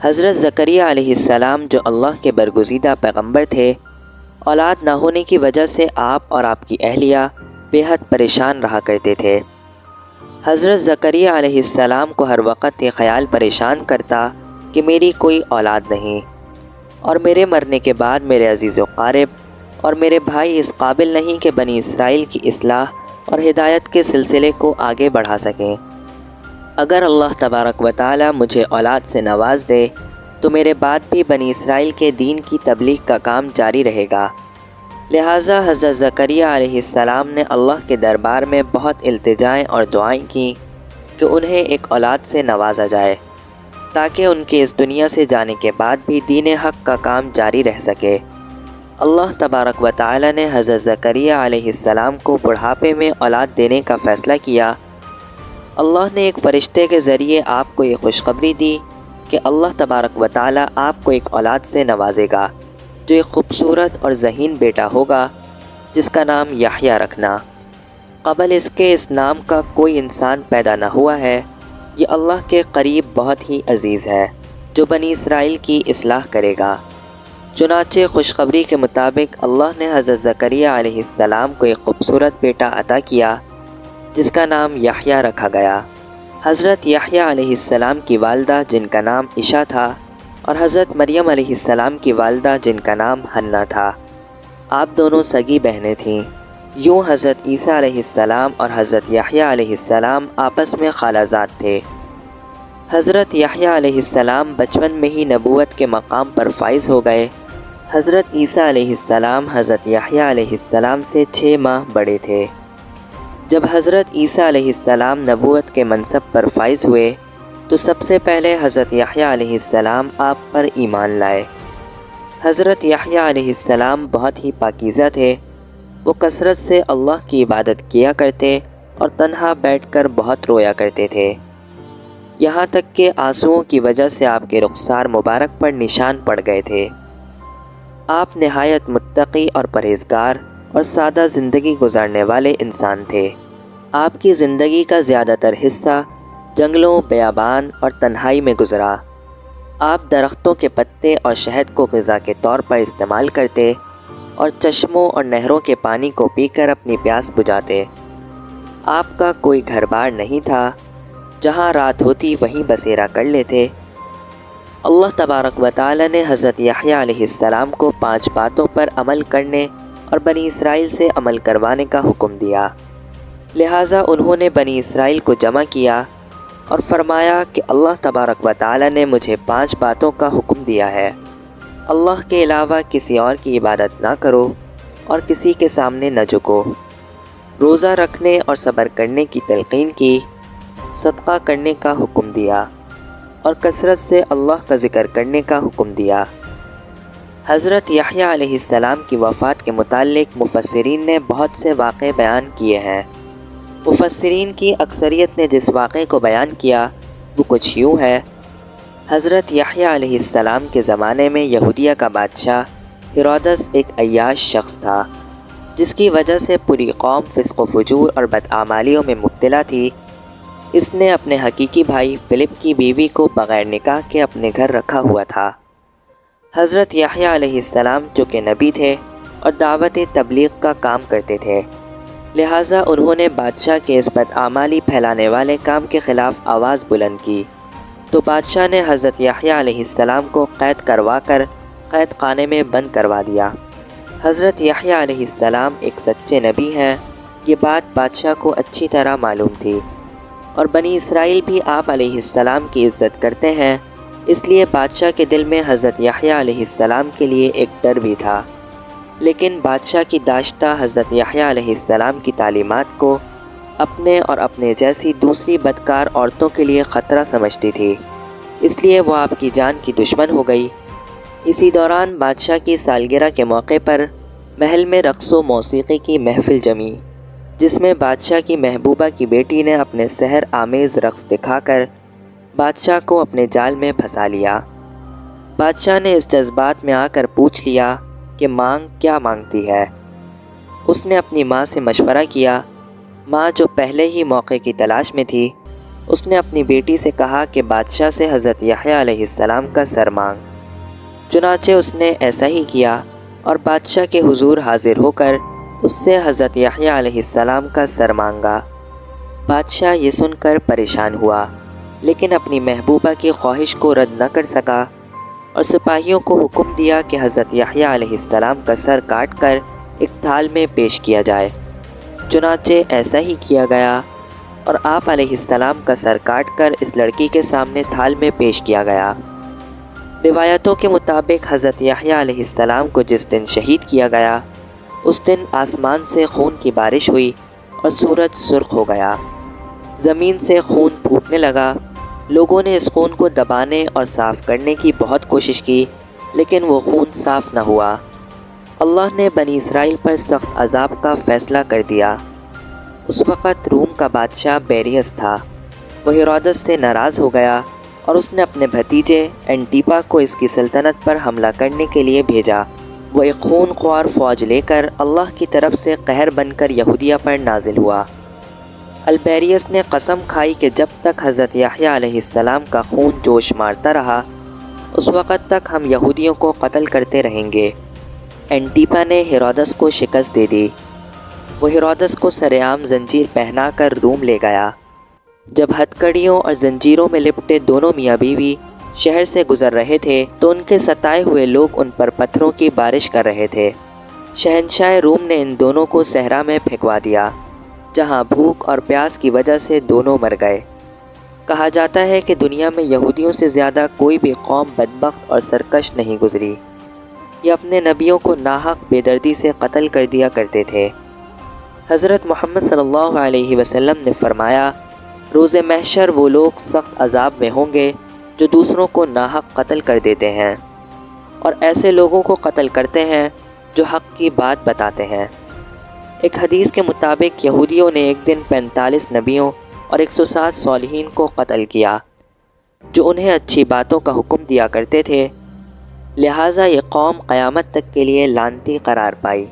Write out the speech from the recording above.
حضرت زکریا علیہ السلام جو اللہ کے برگزیدہ پیغمبر تھے، اولاد نہ ہونے کی وجہ سے آپ اور آپ کی اہلیہ بے حد پریشان رہا کرتے تھے۔ حضرت زکریا علیہ السلام کو ہر وقت یہ خیال پریشان کرتا کہ میری کوئی اولاد نہیں، اور میرے مرنے کے بعد میرے عزیز و قارب اور میرے بھائی اس قابل نہیں کہ بنی اسرائیل کی اصلاح اور ہدایت کے سلسلے کو آگے بڑھا سکیں۔ اگر اللہ تبارک و تعالی مجھے اولاد سے نواز دے تو میرے بعد بھی بنی اسرائیل کے دین کی تبلیغ کا کام جاری رہے گا۔ لہٰذا حضرت زکریا علیہ السلام نے اللہ کے دربار میں بہت التجائیں اور دعائیں کیں کہ انہیں ایک اولاد سے نوازا جائے، تاکہ ان کے اس دنیا سے جانے کے بعد بھی دین حق کا کام جاری رہ سکے۔ اللہ تبارک و تعالی نے حضرت زکریا علیہ السلام کو بڑھاپے میں اولاد دینے کا فیصلہ کیا۔ اللہ نے ایک فرشتے کے ذریعے آپ کو یہ خوشخبری دی کہ اللہ تبارک و تعالی آپ کو ایک اولاد سے نوازے گا جو ایک خوبصورت اور ذہین بیٹا ہوگا جس کا نام یحییٰ رکھنا۔ قبل اس کے اس نام کا کوئی انسان پیدا نہ ہوا ہے۔ یہ اللہ کے قریب بہت ہی عزیز ہے جو بنی اسرائیل کی اصلاح کرے گا۔ چنانچہ خوشخبری کے مطابق اللہ نے حضرت زکریا علیہ السلام کو ایک خوبصورت بیٹا عطا کیا جس کا نام یحییٰ رکھا گیا۔ حضرت یحییٰ علیہ السلام کی والدہ جن کا نام عشا تھا، اور حضرت مریم علیہ السلام کی والدہ جن کا نام حنہ تھا، آپ دونوں سگی بہنیں تھیں۔ یوں حضرت عیسیٰ علیہ السلام اور حضرت یحییٰ علیہ السلام آپس میں خالہ زاد تھے۔ حضرت یحییٰ علیہ السلام بچپن میں ہی نبوت کے مقام پر فائز ہو گئے۔ حضرت عیسیٰ علیہ السلام حضرت یحییٰ علیہ السلام سے 6 ماہ بڑے تھے۔ جب حضرت عیسیٰ علیہ السلام نبوت کے منصب پر فائز ہوئے تو سب سے پہلے حضرت یحییٰ علیہ السلام آپ پر ایمان لائے۔ حضرت یحییٰ علیہ السلام بہت ہی پاکیزہ تھے۔ وہ کثرت سے اللہ کی عبادت کیا کرتے اور تنہا بیٹھ کر بہت رویا کرتے تھے، یہاں تک کہ آنسوؤں کی وجہ سے آپ کے رخسار مبارک پر نشان پڑ گئے تھے۔ آپ نہایت متقی اور پرہیزگار اور سادہ زندگی گزارنے والے انسان تھے۔ آپ کی زندگی کا زیادہ تر حصہ جنگلوں، بیابان اور تنہائی میں گزرا۔ آپ درختوں کے پتے اور شہد کو غذا کے طور پر استعمال کرتے اور چشموں اور نہروں کے پانی کو پی کر اپنی پیاس بجھاتے۔ آپ کا کوئی گھر بار نہیں تھا، جہاں رات ہوتی وہیں بسیرا کر لیتے۔ اللہ تبارک و تعالی نے حضرت یحییٰ علیہ السلام کو 5 باتوں پر عمل کرنے اور بنی اسرائیل سے عمل کروانے کا حکم دیا۔ لہٰذا انہوں نے بنی اسرائیل کو جمع کیا اور فرمایا کہ اللہ تبارک و تعالی نے مجھے 5 باتوں کا حکم دیا ہے۔ اللہ کے علاوہ کسی اور کی عبادت نہ کرو اور کسی کے سامنے نہ جھکو، روزہ رکھنے اور صبر کرنے کی تلقین کی، صدقہ کرنے کا حکم دیا اور کثرت سے اللہ کا ذکر کرنے کا حکم دیا۔ حضرت یحییٰ علیہ السلام کی وفات کے متعلق مفسرین نے بہت سے واقعے بیان کیے ہیں۔ مفسرین کی اکثریت نے جس واقعے کو بیان کیا وہ کچھ یوں ہے۔ حضرت یحییٰ علیہ السلام کے زمانے میں یہودیہ کا بادشاہ ہیرودس ایک عیاش شخص تھا، جس کی وجہ سے پوری قوم فسق و فجور اور بدعمالیوں میں مبتلا تھی۔ اس نے اپنے حقیقی بھائی فلپ کی بیوی کو بغیر نکاح کے اپنے گھر رکھا ہوا تھا۔ حضرت یحییٰ علیہ السلام چونکہ نبی تھے اور دعوت تبلیغ کا کام کرتے تھے، لہٰذا انہوں نے بادشاہ کے اس بدعمالی پھیلانے والے کام کے خلاف آواز بلند کی، تو بادشاہ نے حضرت یحییٰ علیہ السلام کو قید کروا کر قید خانے میں بند کروا دیا۔ حضرت یحییٰ علیہ السلام ایک سچے نبی ہیں، یہ بات بادشاہ کو اچھی طرح معلوم تھی، اور بنی اسرائیل بھی آپ علیہ السلام کی عزت کرتے ہیں، اس لیے بادشاہ کے دل میں حضرت یحییٰ علیہ السلام کے لیے ایک ڈر بھی تھا۔ لیکن بادشاہ کی داشتہ حضرت یحییٰ علیہ السلام کی تعلیمات کو اپنے اور اپنے جیسی دوسری بدکار عورتوں کے لیے خطرہ سمجھتی تھی، اس لیے وہ آپ کی جان کی دشمن ہو گئی۔ اسی دوران بادشاہ کی سالگرہ کے موقع پر محل میں رقص و موسیقی کی محفل جمی، جس میں بادشاہ کی محبوبہ کی بیٹی نے اپنے سحر آمیز رقص دکھا کر بادشاہ کو اپنے جال میں پھنسا لیا۔ بادشاہ نے اس جذبات میں آ کر پوچھ لیا کہ مانگ کیا مانگتی ہے۔ اس نے اپنی ماں سے مشورہ کیا۔ ماں جو پہلے ہی موقع کی تلاش میں تھی، اس نے اپنی بیٹی سے کہا کہ بادشاہ سے حضرت یحییٰ علیہ السلام کا سر مانگ۔ چنانچہ اس نے ایسا ہی کیا اور بادشاہ کے حضور حاضر ہو کر اس سے حضرت یحییٰ علیہ السلام کا سر مانگا۔ بادشاہ یہ سن کر پریشان ہوا، لیکن اپنی محبوبہ کی خواہش کو رد نہ کر سکا اور سپاہیوں کو حکم دیا کہ حضرت یحییٰ علیہ السلام کا سر کاٹ کر ایک تھال میں پیش کیا جائے۔ چنانچہ ایسا ہی کیا گیا اور آپ علیہ السلام کا سر کاٹ کر اس لڑکی کے سامنے تھال میں پیش کیا گیا۔ روایتوں کے مطابق حضرت یحییٰ علیہ السلام کو جس دن شہید کیا گیا اس دن آسمان سے خون کی بارش ہوئی اور سورج سرخ ہو گیا، زمین سے خون پھوٹنے لگا۔ لوگوں نے اس خون کو دبانے اور صاف کرنے کی بہت کوشش کی، لیکن وہ خون صاف نہ ہوا۔ اللہ نے بنی اسرائیل پر سخت عذاب کا فیصلہ کر دیا۔ اس وقت روم کا بادشاہ بیریس تھا۔ وہ ہیرودس سے ناراض ہو گیا اور اس نے اپنے بھتیجے اینٹیپا کو اس کی سلطنت پر حملہ کرنے کے لیے بھیجا۔ وہ ایک خون خوار فوج لے کر اللہ کی طرف سے قہر بن کر یہودیہ پر نازل ہوا۔ البیریس نے قسم کھائی کہ جب تک حضرت یحییٰ علیہ السلام کا خون جوش مارتا رہا اس وقت تک ہم یہودیوں کو قتل کرتے رہیں گے۔ اینٹیپا نے ہیرودس کو شکست دے دی۔ وہ ہیرودس کو سرعام زنجیر پہنا کر روم لے گیا۔ جب ہتھکڑیوں اور زنجیروں میں لپٹے دونوں میاں بیوی شہر سے گزر رہے تھے تو ان کے ستائے ہوئے لوگ ان پر پتھروں کی بارش کر رہے تھے۔ شہنشاہ روم نے ان دونوں کو صحرا میں پھینکوا دیا، جہاں بھوک اور پیاس کی وجہ سے دونوں مر گئے۔ کہا جاتا ہے کہ دنیا میں یہودیوں سے زیادہ کوئی بھی قوم بدبخت اور سرکش نہیں گزری۔ یہ اپنے نبیوں کو ناحق بے دردی سے قتل کر دیا کرتے تھے۔ حضرت محمد صلی اللہ علیہ وسلم نے فرمایا، روز محشر وہ لوگ سخت عذاب میں ہوں گے جو دوسروں کو ناحق قتل کر دیتے ہیں اور ایسے لوگوں کو قتل کرتے ہیں جو حق کی بات بتاتے ہیں۔ ایک حدیث کے مطابق یہودیوں نے ایک دن 45 نبیوں اور 107 صالحین کو قتل کیا جو انہیں اچھی باتوں کا حکم دیا کرتے تھے، لہٰذا یہ قوم قیامت تک کے لیے لعنتی قرار پائی۔